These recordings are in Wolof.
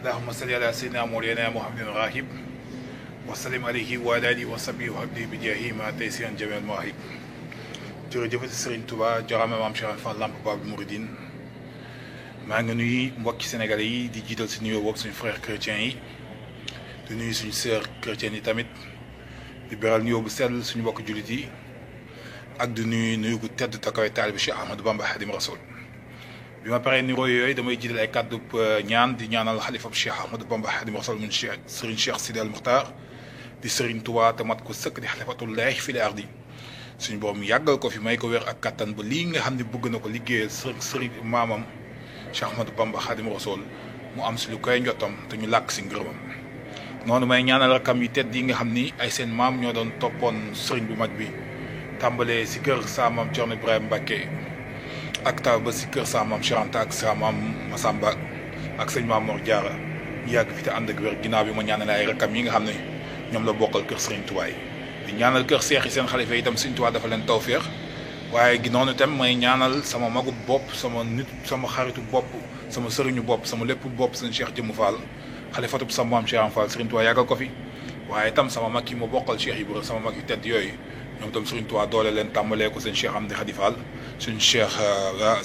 اللهم صل على سيدنا مولانا محمد الراهب وسلم عليه وعلى آله وصحبه وحبه بجاهه ما تيسير جميع المواهب. jërëjëf Serigne Touba jaaraama maam Cheikh Fall Lamp Baabul Mouridine maa ngi nuyu mbokki sénégalais yi di jiital si nuyoo boobu suñu frères chrétiens yi di nuyu suñu sœurs chrétiennes yi tamit di beral nuyoo bu sell suñu mbokk jullit yi ak di nuyu gu tedd te kawe taalibe Cheikh Ahmadou Bamba Xaadimu Rasuul. bi ma paree nuyoo yooyu damay jiital ay kàddu ñaan di ñaanal xalifa Cheikh Ahmadou Bamba Xaadimu Rasuul mun Serigne Cheikh Sidi al Muxtaar di Serigne Touba te mat ko sëkk di xalifatullaahi fil ardi suñu borom yàggal ko fi may ko wér ak kattan ba lii nga xam ne bëgg na ko liggéeyal sëriñ maamam Cheikh Ahmadou Bamba Xaadimu Rasuul mu am si lu koy njottam te ñu làkk si ngërëmam. noonu may ñaanal rakam yi tedd yi nga xam ni ay seen maam ñoo doon toppoon sëriñ bu mag bi tàmbalee si kër sa maam Cerno Ibrahima Mbàkke ak taw ba si kër sa maam Cheikh Anta ak sa maam Masamba ak sëñ Maam Mor Jaara ñu yàgg fi te ànd ak wér ginnaaw bi ma ñaanal ay rakam yi nga xam ne ñoom la bokkal kër sëriñ Tuubaa di ñaanal kër seex yi seen xalifa yi itam Sëriñ Tuubaa dafa leen tawféex waaye gi noonu itam may ñaanal sama magu bopp sama nit sama xaritu bopp sama sëriñu bopp sama lépp bopp seen Cheikh Jëmm Fall xalifatub sama maam Cheikh Fall Sëriñ Tuubaa yàggal ko fi waaye itam sama mag yi ma bokkal Cheikh Ibra sama mag yu tedd yooyu ñoom itam Sëriñ Tuubaa doole leen tàmbalee ko seen Cheikh Amdi Xadi Fall suñ Cheikh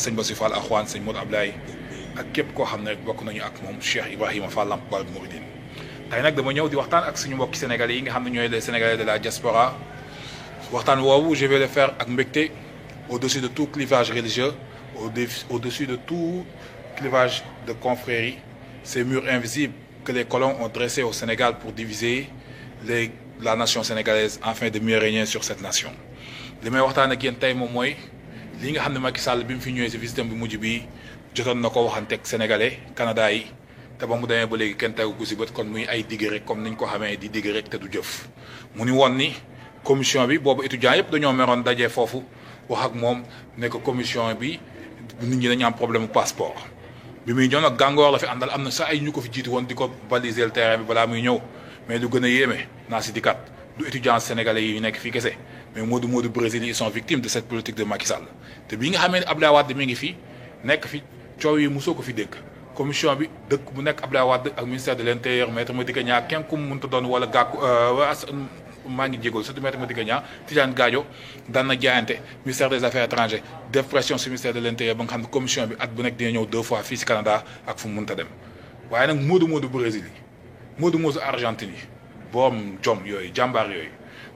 sëñ Bassirou Fall Axwaan sëñ Modou Ablaye ak képp koo xam ne rek bokk nañu ak moom Cheikh Ibrahima Fall Lamp Baabul Mouridine. tey nag dama ñëw di waxtaan ak suñu mbokki sénégalais yi nga xam ne ñooy les sénégalais de la diaspora waxtaan woowu je vais le faire ak mbégte au-dessus de tout clivage religieux au-dessus de tout clivage de confrérie ces murs invisibles que les colons ont dressés au Sénégal pour diviser la nation sénégalaise afin de mieux régner sur cette nation. li may waxtaan ak yéen tey moom mooy li nga xam ne Macky Sall bi mu fi ñëwee si visitam bi mujj bi jotoon na ko waxanteeg sénégalais Canada yi te ba mu demee ba léegi kenn tegu ko si bët kon muy ay digg rek comme niñ ko xamee di digg rek te du jëf mu ni woon ni commission bi boobu étudiants yëpp dañoo meroon dajee foofu wax ak moom ne ko commission bi nit ñi dañu am problème passeport bi muy ñëw nag gàngoor la fi àndal am na sax ay ñu ko fi jiitu woon di ko baliser le terrain bi balaa muy ñëw mais lu gën a yéeme naa si dikkat du étudiants sénégalais yi nekk fii kese mais Modou Brésil ils sont victimes de cette politique de Macky Sall te bii nga xamee ne Abdoulaye Wade mi ngi fi nekk fi coow yi mosoo ko fi dégg commission bi dëkk bu nekk Abdoulaye Wade ak ministère de l'intérieur maître Madické Niang kenn ku mu mënta doon wala gàkku maa ngi jégal surtout maître Madické Niang Tidiane Gadio daan na jaayante ministère des affaires étrangères def pression sur ministère de l'intérieur ba nga xam ne commission bi at bu nekk dina ñëw 2 fois fii si Canada ak fu mu mënta dem waaye nag Modou Brésil yi Modou Argentine yi boom jom yooyu jàmbaar yooyu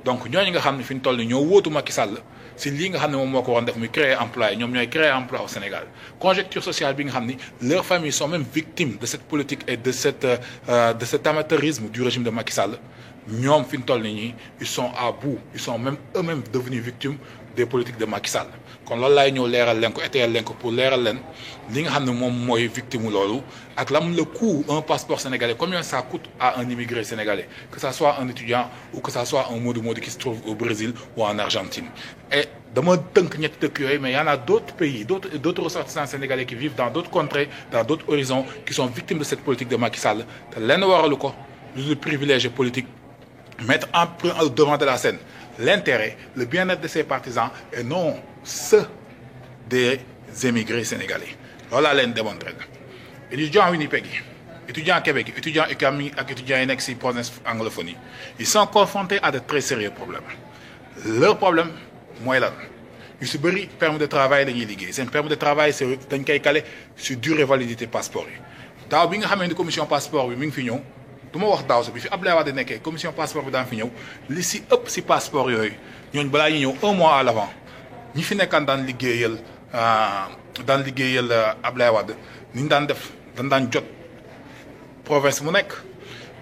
donc ñooñu nga xam ne fi ñu toll ni ñoo wóotu Macky Sall si lii nga xam ne moom moo ko waroon def muy créer emploi ñoom ñooy créer emploi au Sénégal conjoncture sociale bi nga xam ni leurs familles sont même victimes de cette politique et de cet amateurisme du régime de Macky Sall ñoom fi ñu toll ni ñi ils sont à bout ils sont même eux-mêmes devenus victimes des politiques de Macky Sall kon loolu laay ñëw leeral leen ko étayal leen ko pour leeral leen li nga xam ne moom mooy victime loolu ak lam le coût un passeport sénégalais combien ça coûte à un immigré sénégalais que ça soit un étudiant ou que ça soit un Modou qui se trouve au Brésil ou en Argentine. Et dama tënk ñetti dëkk yooyu mais y en a d'autres pays d'autres ressortissants sénégalais qui vivent dans d'autres contrées dans d'autres horizons qui sont victimes de cette politique de Macky Sall te lenn waralu ko lu privilège politique mettre en devant de la scène l'intérêt, le bien-être de ses partisans et non ceux des émigrés sénégalais. loolu laa leen démontré la étudiants Winnipeg yi étudiants Québec yi étudiants UQAM yi ak étudiants yi nekk si province anglophone yi ils sont confrontés à de très sérieux problèmes. leur problème mooy lan yu si bëri permis de travail la ñuy liggéey seen permis de travail c'est dañ koy calé sur durée validité passeport yi daaw bi nga xamee ni commission passeport bi mi ngi fi ñëw du ma wax daaw sa bi fi Abdoulaye Wade nekkee commission passeport bi daan fi ñëw li si ëpp si passeport yooyu ñooñu balaa ñu ñëw 1 mois à l'avant ñi fi nekkaan daan liggéeyal Abdoulaye Wade ni ñu daan def dañ daan jot province mu nekk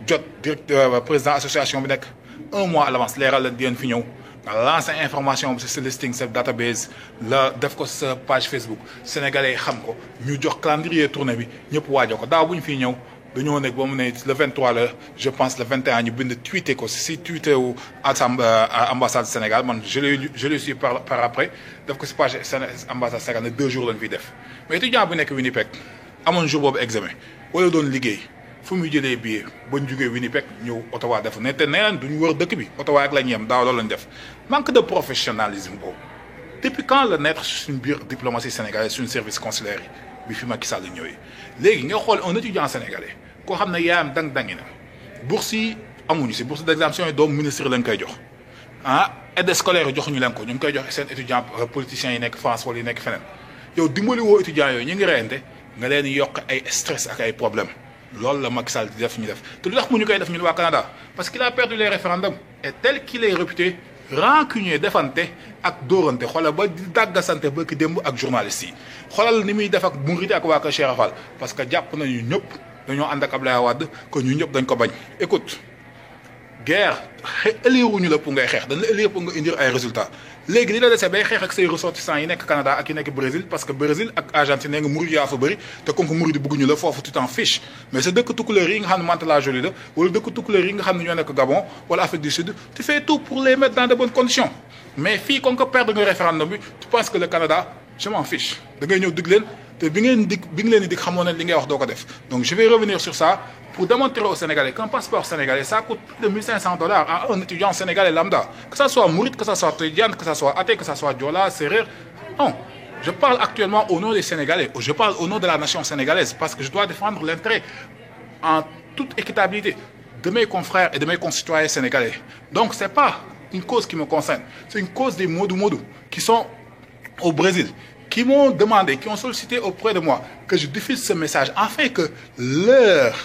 jot directeur président association bi nekk 1 mois à l'avance leeral leen di leen fi ñëw nga lancer information bi sa listing sa database la def ko sa page Facebook sénégalais yi xam ko ñu jox calendrier tournée bi ñëpp waajoo ko daaw bu ñu fiy ñëw dañoo nekk ba mu ne le 23 la je pense le 21 ñu bind tweeté ko si tweeté wu ambassade Sénégal man je l'ai su par après def ko si page ambassade Sénégal ne 2 jours lañ fiy def mais étudiant bu nekk Winnipeg amoon jour boobu examen wala doon liggéey fu muy jëlee billet ba ñu jógee Winnipeg ñëw Ottawa def ne te nee nañ duñu wër dëkk bi Ottawa ak la ñu yem daaw loolu lañ def manque de professionnalisme boobu depuis quand la naître suñu biir diplomatie sénégalaise suñu service consulaire yi bi fi Macky Sall ñëwee léegi nga xool un étudiant sénégalais koo xam ne yaayam dang-dangi na bourse yi amuñu si bourse d'exemption yi doomu ministre lañ koy jox ah aide scolaire yi joxuñu leen ko ñu ngi koy jox seen étudiant politiciens yi nekk France wala yi nekk feneen yow dimbali woo étudiants yooyu ñu ngi reyante nga leen yokk ay stress ak ay problème loolu la Macky Sall di def ñu def te lu tax mu ñu koy def ñun waa Canada parce qu'il a perdu les référendums et tel qu'il est réputé rancunier defante ak dóorante xoolal ba di dàggasante ba ki démb ak journalistes yi xoolal ni muy def ak Mouride ak waa Kër Cheikh Fall parce que jàpp nañu ñëpp dañoo ànd ak Abdoulaye Wade que ñu ñëpp dañ ko bañ. écoute guerre éliruñu la pour ngay xeex dañ la élire pour nga indir ay résultats léegi li la dese bay xeex ak say ressortissants yi nekk Canada ak yi nekk Brésil parce que Brésil ak Argentine nee nga Mouride yaa fa bëri te comme que Mouride bëgguñu la foofu tu t'en fiches mais sa dëkk tukkuleer yi nga xam ne Mantes-la Jolie la wala dëkk tukkuleer yi nga xam ne ñoo nekk Gabon wala Afrique du Sud tu fais tout pour les mettre dans de bonnes conditions mais fii comme que perdre nga référendum bi tu penses que le Canada je m'en fiche da ngay ñëw dig leen te bi ngeen leen di dig xamoo ne li ngay wax doo ko def donc je vais revenir sur ça pour démontrer aux Sénégalais qu'un passeport sénégalais, ça coûte plus de 1500 $ à un étudiant sénégalais lambda. Que ça soit Mouride, que ça soit Tidiane, que ça soit Até, que ça soit Diola, Serer. Non, je parle actuellement au nom des Sénégalais. Je parle au nom de la nation sénégalaise parce que je dois défendre l'intérêt en toute équitabilité de mes confrères et de mes concitoyens sénégalais. Donc, ce n'est pas une cause qui me concerne. C'est une cause des Modou qui sont au Brésil, qui m'ont demandé, qui ont sollicité auprès de moi que je diffuse ce message afin que leur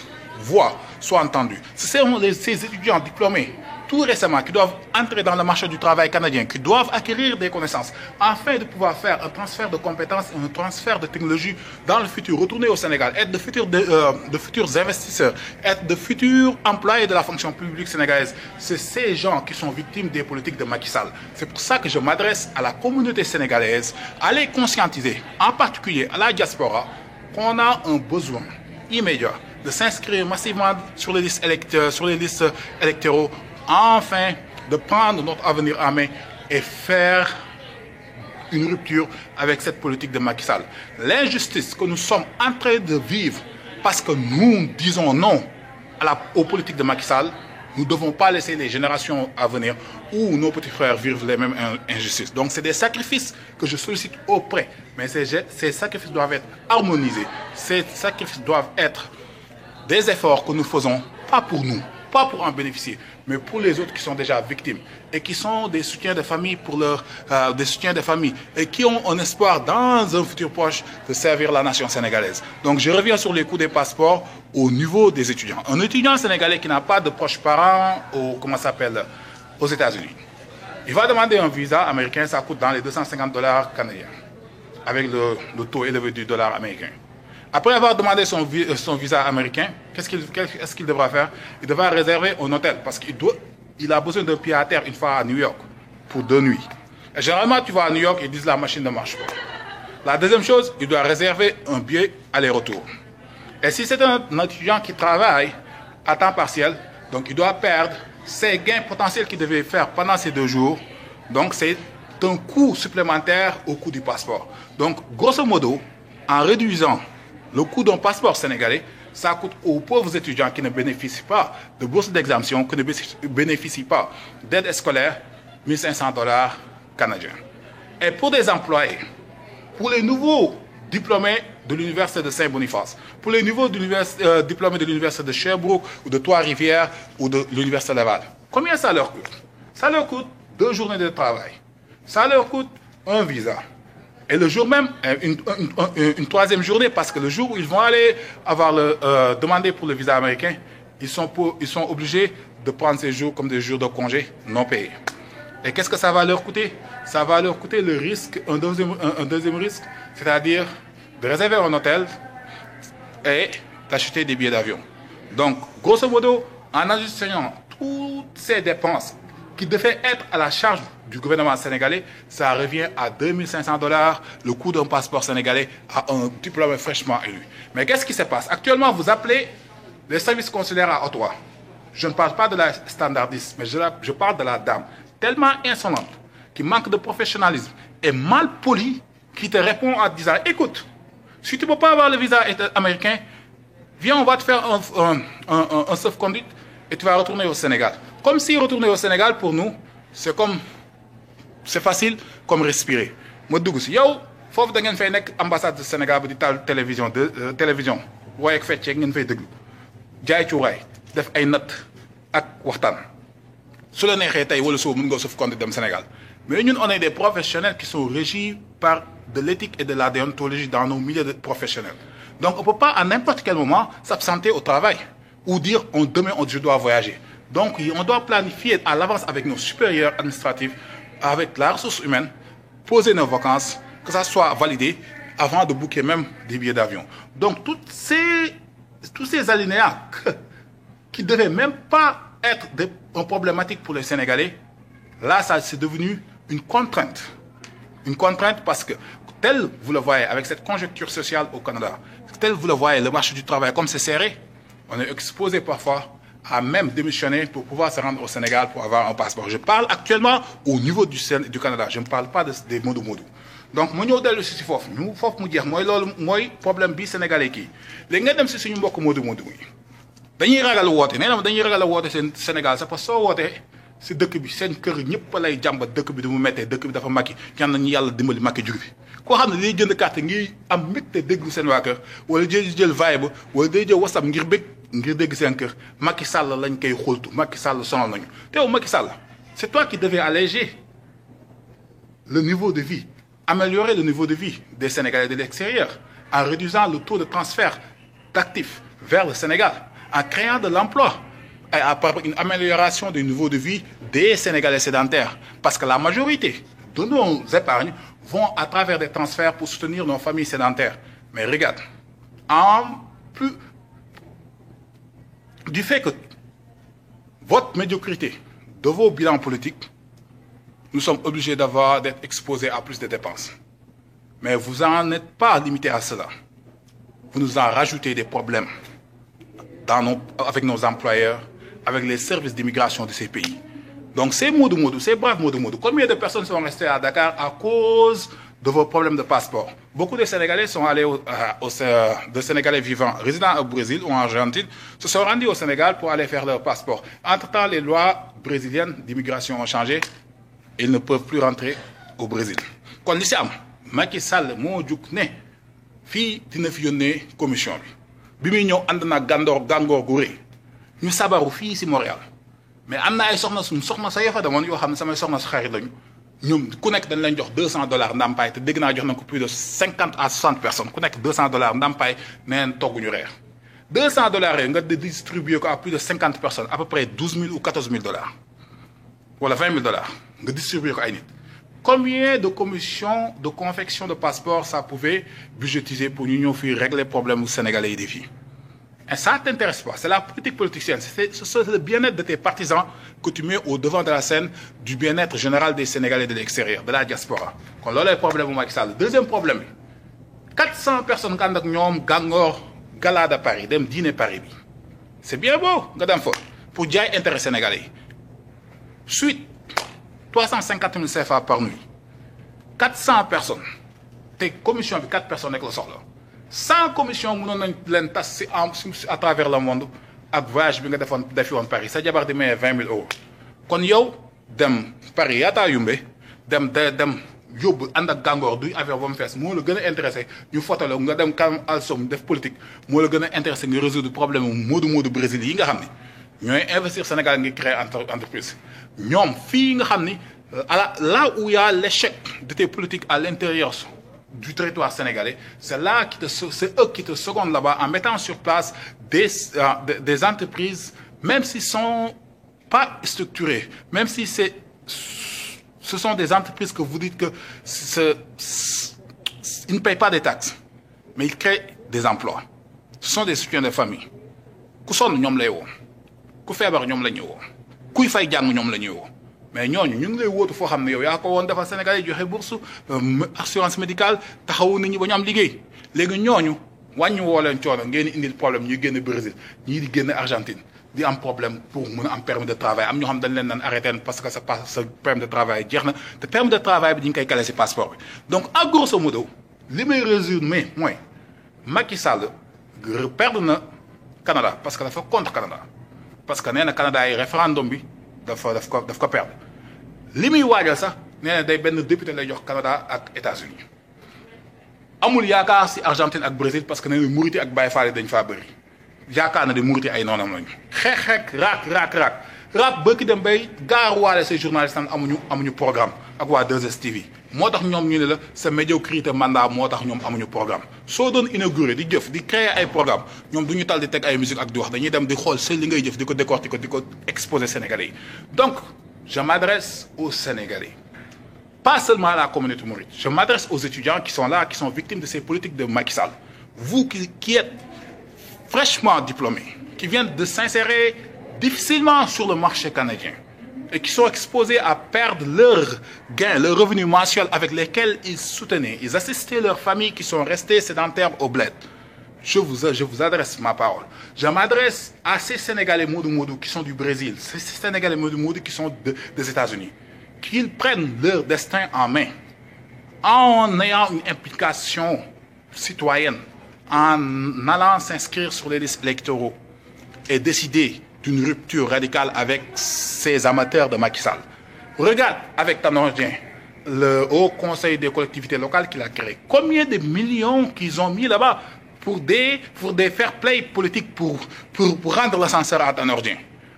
voix soit entendue. Ce sont ces étudiants diplômés tout récemment qui doivent entrer dans le marché du travail canadien, qui doivent acquérir des connaissances afin de pouvoir faire un transfert de compétences, un transfert de technologie dans le futur, retourner au Sénégal, être de futurs investisseurs, être de futurs employés de la fonction publique sénégalaise. C'est ces gens qui sont victimes des politiques de Macky Sall. C'est pour ça que je m'adresse à la communauté sénégalaise, à les conscientiser, en particulier à la diaspora, qu'on a un besoin immédiat de s'inscrire massivement sur les listes électoraux, enfin de prendre notre avenir en main et faire une rupture avec cette politique de Macky Sall. L'injustice que nous sommes en train de vivre parce que nous disons non aux politiques de Macky Sall, nous ne devons pas laisser les générations à venir où nos petits frères vivent les mêmes injustices. Donc c'est des sacrifices que je sollicite auprès, mais ces sacrifices doivent être harmonisés. Ces sacrifices doivent être des efforts que nous faisons, pas pour nous, pas pour en bénéficier, mais pour les autres qui sont déjà victimes et qui sont des soutiens de famille des soutiens de famille et qui ont un espoir dans un futur proche de servir la nation sénégalaise. Donc je reviens sur les coûts des passeports au niveau des étudiants. Un étudiant sénégalais qui n'a pas de proches parents aux États-Unis, il va demander un visa américain, ça coûte dans les 250 $ canadiens, avec le taux élevé du dollar américain. Après avoir demandé son visa américain, qu'est-ce qu'il devra faire? Il devra réserver un hôtel parce qu'il a besoin d'un pied à terre une fois à New York pour 2 nuits. Et généralement, tu vas à New York, ils disent la machine ne marche pas. La deuxième chose, il doit réserver un billet aller-retour. Et si c'est un étudiant qui travaille à temps partiel, donc il doit perdre ses gains potentiels qu'il devait faire pendant ces 2 jours. Donc c'est un coût supplémentaire au coût du passeport. Donc grosso modo, en réduisant le coût d'un passeport sénégalais, ça coûte aux pauvres étudiants qui ne bénéficient pas de bourse d'exemption, qui ne bénéficient pas d'aide scolaire, 1500 $ canadiens. Et pour des employés, pour les nouveaux diplômés de l'Université de Saint-Boniface, pour les nouveaux diplômés de l'Université de Sherbrooke ou de Trois-Rivières ou de l'Université Laval, combien ça leur coûte? Ça leur coûte 2 journées de travail. Ça leur coûte un visa. Et le jour même, une troisième journée, parce que le jour où ils vont aller demander pour le visa américain, ils sont obligés de prendre ces jours comme des jours de congé non payés. Et qu'est-ce que ça va leur coûter? Ça va leur coûter le risque, un deuxième risque, c'est-à-dire de réserver un hôtel et d'acheter des billets d'avion. Donc, grosso modo, en ajustant toutes ces dépenses qui devaient être à la charge du gouvernement sénégalais, ça revient à 2500 $ le coût d'un passeport sénégalais à un diplôme fraîchement élu. Mais qu'est-ce qui se passe? Actuellement, vous appelez les services consulaires à Ottawa. Je ne parle pas de la standardiste, mais je parle de la dame, tellement insolente, qui manque de professionnalisme et mal polie, qui te répond en disant, écoute, si tu ne peux pas avoir le visa américain, viens, on va te faire un sauf-conduite et tu vas retourner au Sénégal. Comme si retourner au Sénégal, pour nous, c'est facile comme respirer. Moi, dugg si yow foofu da ngeen fay nekk ambassade du Sénégal bi di taal télévision télévision waaye ak fecceeg ngeen fay déglu jaay cuuraay def ay natt ak waxtaan su la neexee tey wala soo mën nga suuf compte dem Sénégal mais ñun on est des professionnels qui sont régis par de l'éthique et de la déontologie dans nos milieux professionnels. Donc on ne peut pas à n'importe quel moment s'absenter au travail ou dire demain je dois voyager. Donc on doit planifier à l'avance avec nos supérieurs administratifs, avec la ressource humaine, poser nos vacances, que ça soit validé avant de booker même des billets d'avion. Donc tous ces alinéas qui ne devaient même pas être un problématique pour les Sénégalais, là ça c'est devenu une contrainte. Une contrainte parce que, tel vous le voyez avec cette conjoncture sociale au Canada, tel vous le voyez, le marché du travail, comme c'est serré, on est exposé parfois à même démissionner pour pouvoir se rendre au Sénégal pour avoir un passeport. Je parle actuellement au niveau du Canada, je ne parle pas des modou-modou. Donc, je vais vous dire fofu ñu fofu mu jeex moy problème bi sénégalais ki légui nga dem ci suñu mbokk modou-modou yi dañuy ragal woté néna dañuy ragal woté Sénégal c'est parce que so woté si dëkk bi seen kër ñëpp lay jàmbat dëkk bi du mu méttee dëkk bi dafa makki ñaan nañu yàlla dimbali makki jóge fi koo xam ne day jënd carte ngi am mbégte déglu seen waa kër wala day jël Viber wala day jël WhatsApp ngir dégg seen kër Macky Sall lañ koy xultu Macky Sall sonal nañu te yow Macky Sall c'est toi qui devais alléger le niveau de vie améliorer le niveau de vie des Sénégalais de l'extérieur en réduisant le taux de transfert d'actifs vers le Sénégal en créant de l'emploi et par une amélioration du niveau de vie des Sénégalais sédentaires. Parce que la majorité de nos épargnes vont à travers des transferts pour soutenir nos familles sédentaires. Mais regarde, en plus du fait que votre médiocrité de vos bilans politiques, nous sommes obligés d'être exposés à plus de dépenses. Mais vous n'en êtes pas limité à cela. Vous nous en rajoutez des problèmes avec nos employeurs, avec les services d'immigration de ces pays. Donc ces modou-modou, ces braves modou-modou, combien de personnes sont restées à Dakar à cause de vos problèmes de passeport? Beaucoup de Sénégalais sont allés de Sénégalais vivants, résidents au Brésil ou en Argentine, se sont rendus au Sénégal pour aller faire leur passeport. Entre-temps, les lois brésiliennes d'immigration ont changé. Ils ne peuvent plus rentrer au Brésil. Quand li ci am Macky Sall moo juk ne fii dina fi yónnee commission bi muy ñëw ànd na gàngoor gu rëy ñu sabaru fii si Montréal mais am na ay soxna sa yafa demoon yoo xam ne samay soxna sa xarit lañu ñoom ku nekk dañ leen jox $200 ndàmpaay te dégg naa jox nañ ko plus de 50 à 60 personnes ku nekk $200 ndàmpaay neen togguñu reer $200 yooyu nga distribuer ko à plus de 50 personnes à peu près 12 000 ou 14 000 dollars wala 20 000 dollars nga distribuer ko ay nit. Combien de commissions de confection de passeports ça pouvait budgétiser pour nous régler les problèmes sénégalais et des filles? Et ça ne t'intéresse pas. C'est la politique politicienne. C'est le bien-être de tes partisans que tu mets au devant de la scène du bien-être général des Sénégalais de l'extérieur, de la diaspora. Quand là, le problème au Macky Sall. Deuxième problème, 400 personnes qui ont gangor gala à Paris, dem dîner Paris. C'est bien beau, pour dire intérêt sénégalais. Suite, 350 000 CFA par nuit. 400 personnes. Tes commissions avec 4 personnes avec le sort. 100 commissions à travers le monde avec voyage bi nga defoon Paris sa jabar di maye 20 000 euros. Kon yow dem Paris yaata yumbe dem yóbbu ànd ak gàngoor duy affaire ba mu fees moo la gën a intéressé ñu fotale nga dem kam alsom def politique moo la gën a intéressé nga résoudre problème moodu Brésil yi nga xam ne ñooy investir Sénégal ngi créer entreprise ñoom fii nga xam ni là où il y a l'échec de tes politiques à l'intérieur du territoire sénégalais, c'est eux qui te secondent là-bas en mettant sur place des entreprises, même s'ils ne sont pas structurées, même si ce sont des entreprises que vous dites que ils ne payent pas des taxes, mais ils créent des emplois. Ce sont des soutiens de famille. Ku sonn ñoom lay woo ku feebar ñoom la ñuy woo kuy fay jàng ñoom la ñuy woo mais ñooñu ñu ngi lay wóotu foo xam ne yow yaa ko woon defal Sénégal yi joxe bourse assurance médicale taxawu nit ñi ba ñu am liggéey léegi ñooñu wàññi woo leen coono ngeen indil problème ñuy génn Brésil ñii di génn Argentine di am problème pour mën a am permis de travail am ñoo xam dañ leen naan arrêté parce que sa permis de travail jeex na te permis de travail bi ñu ngi koy calé si passeport bi donc à grosso modo li may résumé mooy Macky Sall perdre na Canada parce que dafa contre Canada parce que nee na Canada yi référendum bi daf ko perdre li muy waajal sax nee na day benn député lay jox Canada ak États-Unis amul yaakaar si Argentine ak Brésil parce que nee na Mauritanie ak Baye Fall dañ faa bëri yaakaar na de Mauritanie ay noonam lañu xeex raak bëgg dem bay gaaruwaale ces journalistes amuñu programme ak waa 2STV moo tax ñoom ñu ne la sa médiocrité mandat moo tax ñoom amuñu programme soo doon inauguré di jëf di créer ay programme ñoom du ñu tal di teg ay musique ak di wax dañuy dem di xool seen li ngay jëf di ko décortiquer di ko exposer Sénégalais yi donc je m'adresse aux Sénégalais pas seulement à la communauté mouride je m'adresse aux étudiants qui sont là qui sont victimes de ces politiques de Macky Sall vous qui êtes fraîchement diplômés qui viennent de s'insérer difficilement sur le marché canadien et qui sont exposés à perdre leurs gains, leurs revenus mensuels avec lesquels ils soutenaient, ils assistaient leurs familles qui sont restées sédentaires au bled. Je vous adresse ma parole. Je m'adresse à ces Sénégalais Modou qui sont du Brésil, ces Sénégalais Modou qui sont des États-Unis, qu'ils prennent leur destin en main en ayant une implication citoyenne, en allant s'inscrire sur les listes électoraux et décider d'une rupture radicale avec ces amateurs de Macky Sall. Regarde avec Tanor Dieng, le Haut Conseil des collectivités locales qu'il a créé. Combien de millions qu'ils ont mis là-bas pour des fair play politiques pour rendre l'ascenseur à Tanor Dieng.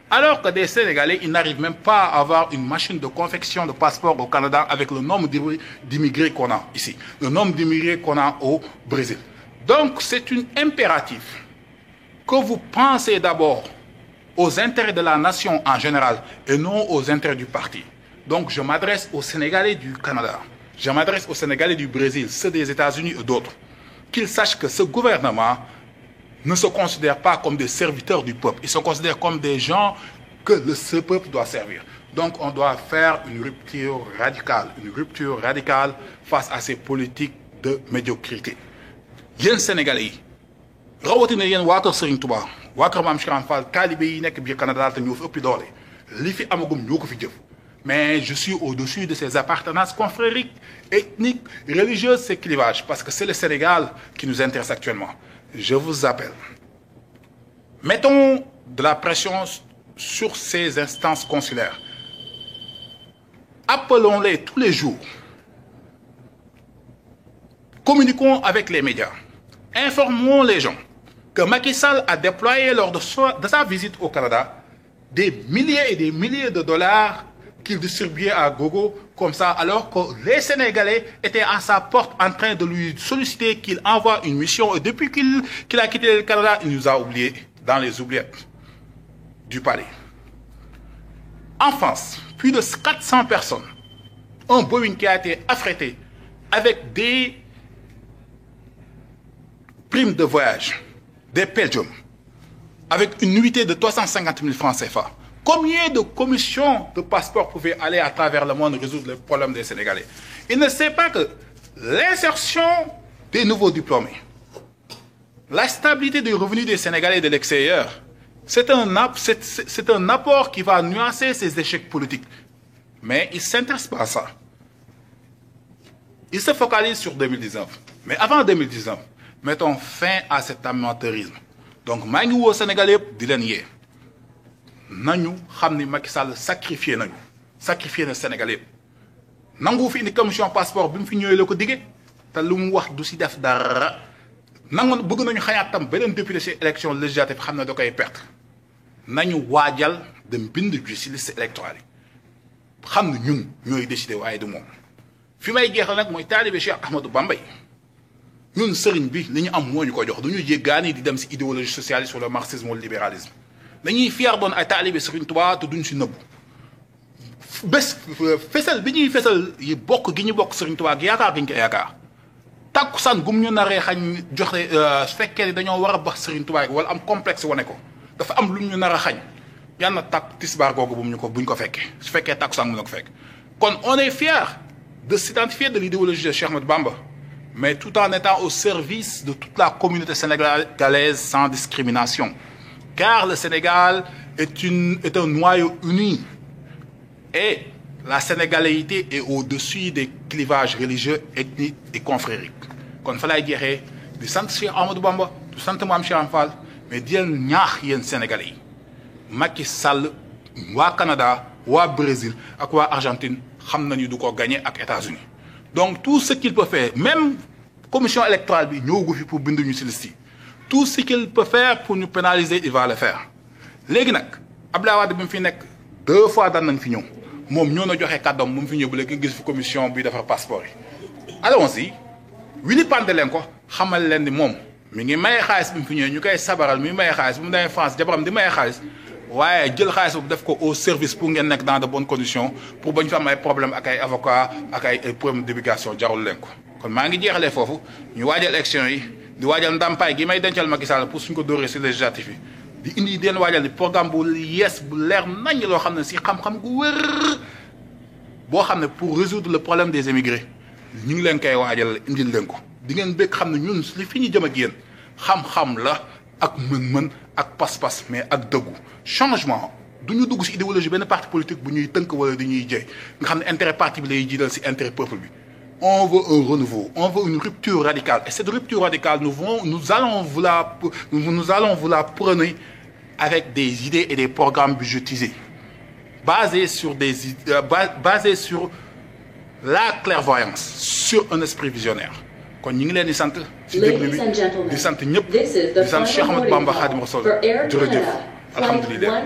Alors que des Sénégalais, ils n'arrivent même pas à avoir une machine de confection de passeport au Canada avec le nombre d'immigrés qu'on a ici, le nombre d'immigrés qu'on a au Brésil. Donc c'est un impératif que vous pensez d'abord aux intérêts de la nation en général et non aux intérêts du parti. Donc je m'adresse aux Sénégalais du Canada, je m'adresse aux Sénégalais du Brésil, ceux des États-Unis et d'autres, qu'ils sachent que ce gouvernement ne se considère pas comme des serviteurs du peuple, ils se considèrent comme des gens que ce peuple doit servir. Donc on doit faire une rupture radicale face à ces politiques de médiocrité. Yéen Sénégalais yi rawatina yéen waa kër Serigne Touba waa kër Maam Cheikh Fall taalibe yi nekk biir Canada te ñoo fi ëpp doole li fi amagum ñoo ko fi jëf mais je suis au-dessus de ces appartenances confrériques, ethniques, religieuses, ces clivages parce que c'est le Sénégal qui nous intéresse actuellement. Je vous appelle. Mettons de la pression sur ces instances consulaires. Appelons-les tous les jours. Communiquons avec les médias. Informons les gens que Macky Sall a déployé lors de sa visite au Canada des milliers et des milliers de dollars qu'il distribuait à gogo comme ça, alors que les Sénégalais étaient à sa porte en train de lui solliciter qu'il envoie une mission. Et depuis qu'il a quitté le Canada, il nous a oubliés dans les oubliettes du palais. En France, plus de 400 personnes, un Boeing qui a été affrété avec des primes de voyage, des Belgium, avec une nuitée de 350 000 francs CFA. Combien de commissions de passeports pouvaient aller à travers le monde résoudre les problèmes des Sénégalais? Il ne sait pas que l'insertion des nouveaux diplômés, la stabilité des revenus des Sénégalais de l'extérieur, c'est un apport qui va nuancer ces échecs politiques. Mais il ne s'intéresse pas à ça. Il se focalise sur 2019. Mais avant 2019, mettons fin à cet amateurisme. Donc, maa ngi woo Sénégalais yëpp di leen yee nañu xam ni Macky Sall sacrifié na Sénégalais yëpp nangu fi indi commission passeport bi mu fi ñëwee la ko diggee te lu mu wax du si def dara nangu bëgg nañu xañaat tam beneen député ci élection législative xam ne da koy perte nañu waajal dem bind ju ci liste électorale yi xam ne ñun ñooy décider waaye du moom fi may jeexal nag mooy taalibe Cheikh Ahmadou Bamba ñun sëriñ bi li ñu am moo ñu ko jox duñu jéggaani di dem si idéologie socialiste wala marxisme wala libéralisme dañuy fier doon ay taalibe Sëriñ Tuubaa te duñ si nëbbu bés fesal bi ñuy fesal yi bokk gi ñu bokk Sëriñ Tuubaa gi yaakaar gi ñu ko yaakaar takkusaan gum ñu naree xañ joxe su fekkee ni dañoo war a bax Sëriñ Tuubaa wala am complexe wane ko dafa am lu ñu nar a xañ yal na takk tisbaar googu buñ ko fekkee su fekkee takkusaan mu na ko fekk kon on est fier de s'identifier de l'idéologie de Cheikh Ahmadou Bamba mais tout en étant au service de toute la communauté sénégalaise sans discrimination. Car le Sénégal est un noyau uni et la sénégalité est au-dessus des clivages religieux, ethniques et confrériques. Kon fa lay jeexee di sant Cheikh Ahmadou Bamba di sant Maam Cheikh Fall mais di leen ñaax yéen Sénégalais yi Macky Sall waa Canada waa Brésil ak waa Argentine xam nañu du ko gagner ak États-Unis. Donc tout ce qu'il peut faire, même commission électorale bi ñëwagu fi pour binduñu ci liste yi tout ce qu'il peut faire pour nous pénaliser il va le faire léegi nag Abdoulaye Wade bi mu fi nekk 2 fois daan nañ fi ñëw moom ñoo na joxe kàddoom bu mu fi ñëw ba léegi gis fi commission bi defar passeport yi allons-y wini pande leen ko xamal leen ni moom mi ngi maye xaalis bi mu fi ñëwee ñu koy sabaral mi ngi maye xaalis bi mu demee France jabaram di maye xaalis waaye jël xaalis boobu def ko au service pour ngeen nekk dans de bonnes conditions pour bañ fa am ay problème ak ay avocat ak ay problème d'éducation jarul leen ko kon maa ngi jeexalee foofu ñu waajal élection yi di waajal ndàmpaay gi may dencal Macky Sall pour suñ ko dóoree si législatif yi di indi den waajal ni programme bu yees bu leer nañ loo xam ne si xam-xam gu wër boo xam ne pour résoudre le problème des émigrés ñu ngi leen koy waajal indil leen ko di ngeen bëgg xam ne ñun li fi ñu jëm ak yéen xam-xam la ak mën-mën ak pas-pas mais ak dëggu changement du ñu dugg si idéologie benn parti politique bu ñuy tënk wala di ñuy jëy nga xam ne intérêt parti bi lay jiital si intérêt peuple bi on veut un renouveau on veut une rupture radicale et cette rupture radicale nous allons vous la prôner avec des idées et des programmes budgétisés basés sur la clairvoyance sur un esprit visionnaire kon ñu ngi leen di sant ci déglu bi di sant ñëpp di sant Cheikh Ahmadou Bamba Khadim Rassoul jërëjëf alhamdulilah